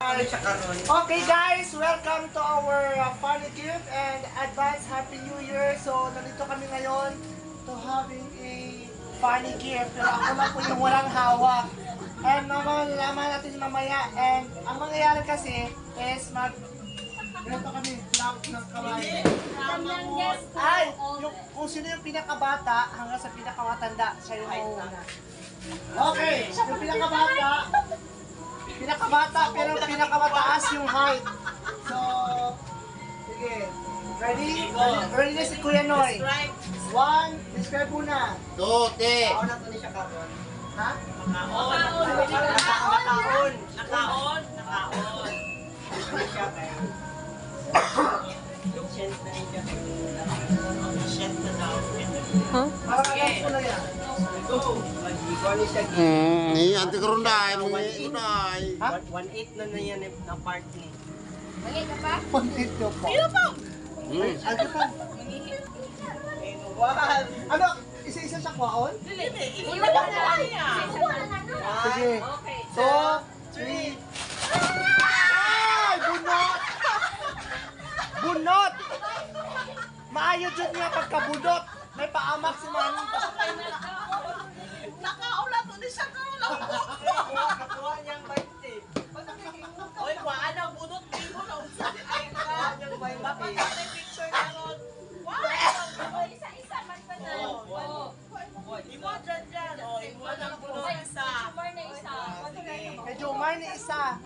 Okay guys, welcome to our funny gift and advance Happy New Year. So nandito kami ngayon to having a funny gift. Pero ako lang po yung walang hawak. And malalaman natin mamaya. And ang mangyayari kasi is ganito kami, lock ng kamay. Ay, kung sino yung pinakabata hanggang sa pinakamatanda, siya yung mauuna. Okay, yung pinakabata pero pinakamataas yung height. So, sige. Ready? Ready na si Kuya Noy. 1, describe muna. 2, te. Ako na to ni siya kapon. Ha? Nakaon. Parang alam ko na yan. Anti kerunday, mengenai. 1.8 na yan na part ni. Mangit ka pa? Pangit ko po. Ano pa? Ano? Isa-isa sa kwaon? Iwan lang na. Sige. Okay. 2, 3. Ay! Bunot! Bunot! Maayo dyan niya pagkabunot. May paamak si Manong. Nakaula to ni siya karon lang. Kakuha niyang 20. Oy, kuhaan ang bunot din mo na unsa di ay kuhaan niyang 20. Dapat na picture karon. Wow! Isa-isa man pa na. Imo dyan. Oh, imo ang bunot isa. Sumar na isa. Medyo umay ni isa.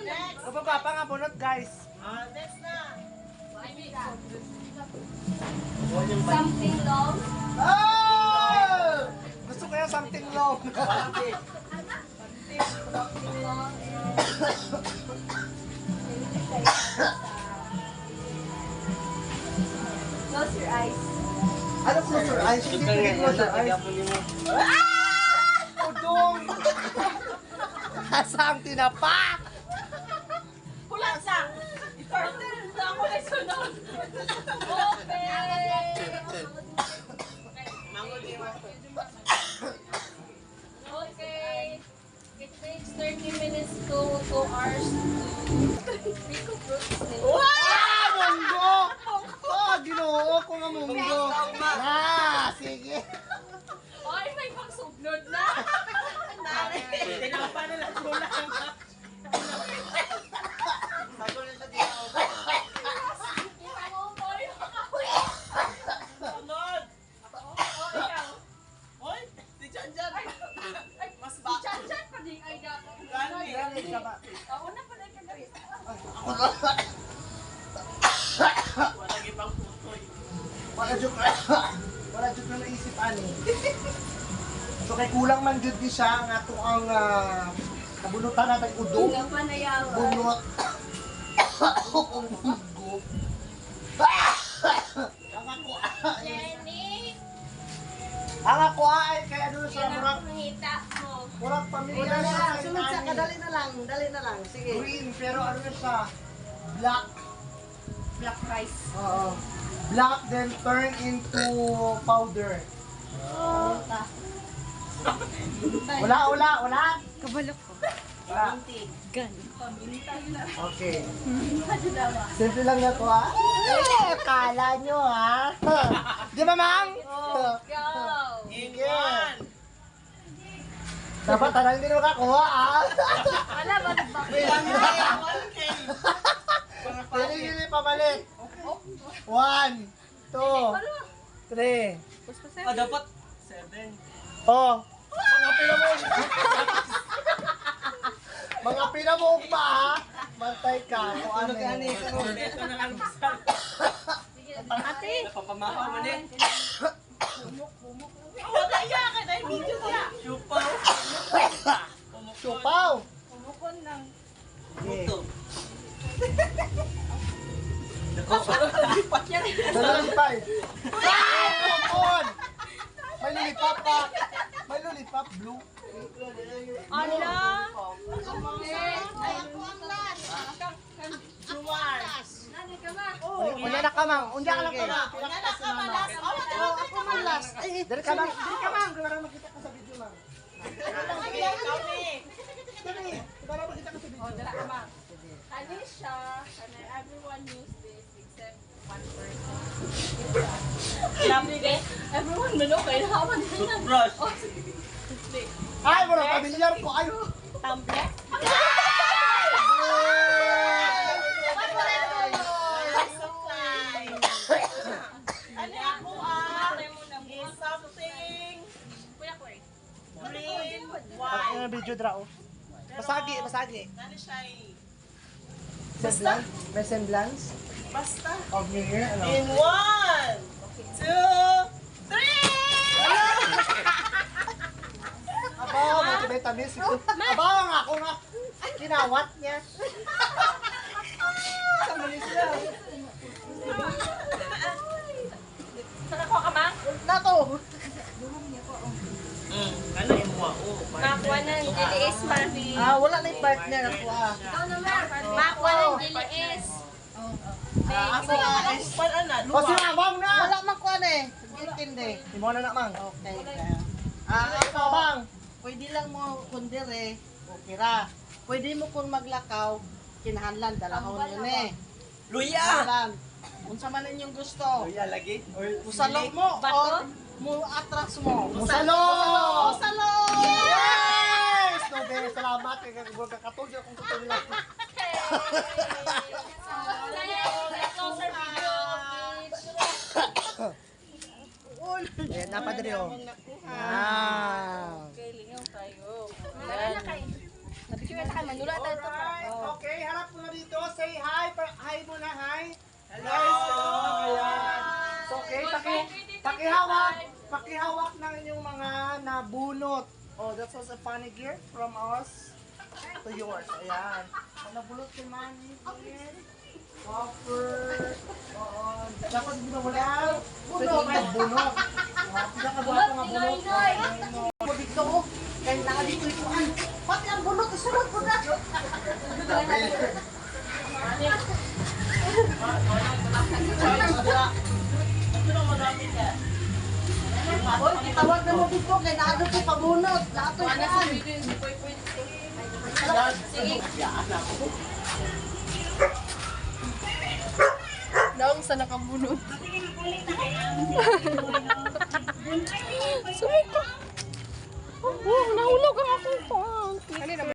Next. Kapag pa nga bunot guys. Next na. Something long. Oh! Gusto ko yung something long. Something long. Close your eyes. Ano close your eyes? Hindi pwede close your eyes. Udong! Asang tinapa! Pulang sa. Partner, na ako na sunod. Okay. Okay. It takes 30 minutes to 2 hours. Ah! Munggo! Ah! Ginoo ko nga munggo. Ah! Sige. Ay, may pagsugnod na. Tinapa na lang kulang. Sago na siya dito. Sunod. Oy, si Janjan. Mas baka. Chan-chan pa din ay dapat. Ganit ka ba? Ako na pala ka guys. Wala gipang putoy. Wala joke na naisip ani. So kay kulang man jud di siya nga to ang kabunutan natin udong. Nga pa na yawa. Bunot. Ang munggo. Ang ako Jenny, ang ako ay kaya doon sa yan murag ang nakita mo. murag pamilya Sunod sa dali na lang. Sige. green pero ano na siya black. Black rice. Oo. Black then turn into powder. Wala. Kabalo ko. Wala. Gan. Okay. Simple lang na to ha. Kala nyo ha. Di ba mang? Go. Sige. Dapat tanang din makakuha ha. Wala ba ba? Hindi pabalik. 1, 2, 3. Dapat 7. Oh. Mga pinamog pa ha. Mantay ka. Kung ano yan eh. Ito na lang basta. Ate. Napapamahaw mo din. Wala yakin ay video niya. Chupaw. Chupaw. Umukon lang. Okay. Yan. Dalawang ay! Kumon! May lollipop pa. May lollipop blue. Ala. Ay, ako ang last. Nani ka ba? Unya na ka mang. Unya ka lang ka mang. Ako ang last. Ay, Dari ka mang. Para makita ka sa video mang. Para makita ka sa video. Anisha, and everyone use this except one person. Everyone know kayo haman na. Toothbrush. Oh, sige. Ay, wala pamilyar ko. Ay, Tumbler. Ano ako is something Kuya Koy. green, Ang white. video dra oh. Basagi, basagi. Ano siya eh? Semblance? May semblance Basta. of New Year? Ano? In 1, 2, 3! Abaw, may tamis ito. Abaw nga ako nga. Kinawat niya. Kamalis na. Nakakuha ka ba? Nato. Ano yung mga Makuha ng DLS, Marvin. Wala na yung partner ako Ikaw naman. Makuha ng DLS. Ako is O si Abang na. wala man ko eh. Intindi. Di mo na nakmang. Okay. Ako Abang. Pwede lang mo kundire, okay ra. Pwede mo kung maglakaw, kinahanglan dalahon yun eh. Luya! Kinahanglan. Unsa man inyong gusto. Luya lagi? Or Musalok mo Bato? or mo atras mo. Musalo! Musalo! Yes! No, very salamat. Kakatulog akong tutulog. Closer video of Eh, napadre oh. Okay, harap mo na dito. Say hi. Hi muna, hi. Hello. Ayan. So, okay, pakihawak ng inyong mga nabunot. Oh, that was a funny gift from us to yours. Ayan. Ang nabulot si Manny. Whopper. Oo. Dapat hindi na wala. Bunot. Bunot. Pinakabata nga bunot. Mo dito oh. Kaya naka dito ituan. Pati ang bunot isulod ko na. Oy, tawag na mo dito kay naado ko pabunot. Lato yan. Daong sa nakabunod. Sumiko. Oh, nahulog ang akong phone.